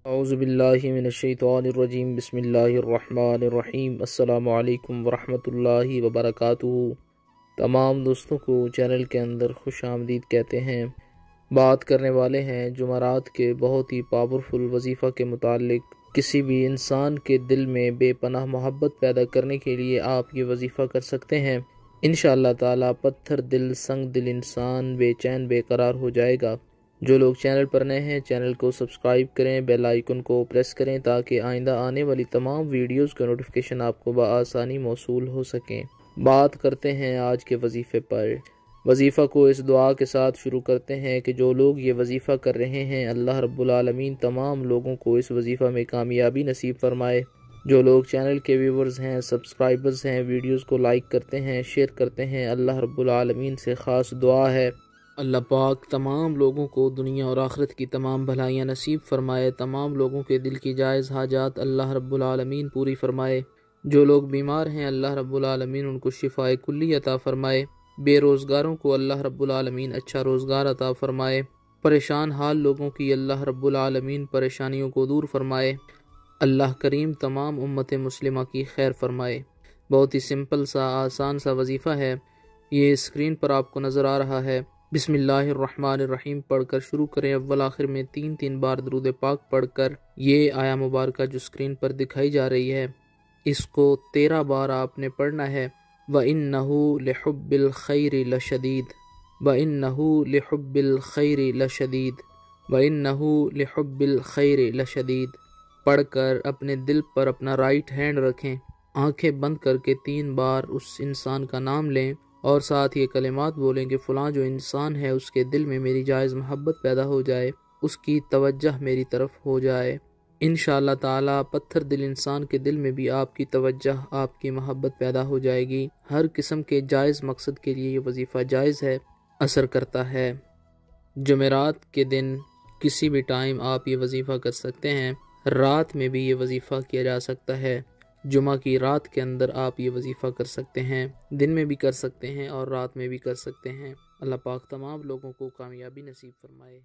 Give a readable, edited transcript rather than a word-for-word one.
اعوذ باللہ من الشیطان الرجیم بسم اللہ الرحمن الرحیم السلام علیکم ورحمۃ اللہ وبرکاتہ۔ تمام دوستوں کو چینل کے اندر خوش آمدید کہتے ہیں۔ بات کرنے والے ہیں جمعرات کے بہت ہی پاورفل وظیفہ کے متعلق۔ کسی بھی انسان کے دل میں بے پناہ محبت پیدا کرنے کے لیے آپ یہ وظیفہ کر سکتے ہیں۔ انشاءاللہ تعالی پتھر دل سنگ دل انسان بے چین بے قرار ہو جائے گا۔ جو لوگ چینل پر نئے ہیں چینل کو سبسکرائب کریں، بیل آئیکن کو پریس کریں تاکہ آئندہ آنے والی تمام ویڈیوز کا نوٹیفیکیشن آپ کو بآسانی موصول ہو سکیں۔ بات کرتے ہیں آج کے وظیفے پر۔ وظیفہ کو اس دعا کے ساتھ شروع کرتے ہیں کہ جو لوگ یہ وظیفہ کر رہے ہیں اللہ رب العالمین تمام لوگوں کو اس وظیفہ میں کامیابی نصیب فرمائے۔ جو لوگ چینل کے ویورز ہیں، سبسکرائبرز ہیں، ویڈیوز کو لائک کرتے ہیں، شیئر کرتے ہیں، اللہ رب العالمین سے خاص دعا ہے اللہ پاک تمام لوگوں کو دنیا اور آخرت کی تمام بھلائیاں نصیب فرمائے، تمام لوگوں کے دل کی جائز حاجات اللہ رب العالمین پوری فرمائے۔ جو لوگ بیمار ہیں اللہ رب العالمین ان کو شفائے کلی عطا فرمائے، بے روزگاروں کو اللہ رب العالمین اچھا روزگار عطا فرمائے، پریشان حال لوگوں کی اللہ رب العالمین پریشانیوں کو دور فرمائے، اللہ کریم تمام امت مسلمہ کی خیر فرمائے۔ بہت ہی سمپل سا آسان سا وظیفہ ہے، یہ اسکرین پر آپ کو نظر آ رہا ہے۔ بسم اللہ الرحمن الرحیم پڑھ کر شروع کریں، اول آخر میں 3 بار درود پاک پڑھ کر یہ آیا مبارکہ جو اسکرین پر دکھائی جا رہی ہے اس کو 13 بار آپ نے پڑھنا ہے۔ وَإِنَّهُ لِحُبِّ الْخَيْرِ لَشَدِيدٌ وَإِنَّهُ لِحُبِّ الْخَيْرِ لَشَدِيدٌ وَإِنَّهُ لِحُبِّ الْخَيْرِ لَشَدِيدٌ پڑھ کر اپنے دل پر اپنا رائٹ ہینڈ رکھیں، آنکھیں بند کر کے 3 بار اس انسان کا نام لیں اور ساتھ یہ کلمات بولیں کہ فلاں جو انسان ہے اس کے دل میں میری جائز محبت پیدا ہو جائے، اس کی توجہ میری طرف ہو جائے۔ انشاءاللہ تعالی پتھر دل انسان کے دل میں بھی آپ کی توجہ آپ کی محبت پیدا ہو جائے گی۔ ہر قسم کے جائز مقصد کے لیے یہ وظیفہ جائز ہے، اثر کرتا ہے۔ جمعرات کے دن کسی بھی ٹائم آپ یہ وظیفہ کر سکتے ہیں، رات میں بھی یہ وظیفہ کیا جا سکتا ہے۔ جمعہ کی رات کے اندر آپ یہ وظیفہ کر سکتے ہیں، دن میں بھی کر سکتے ہیں اور رات میں بھی کر سکتے ہیں۔ اللہ پاک تمام لوگوں کو کامیابی نصیب فرمائے۔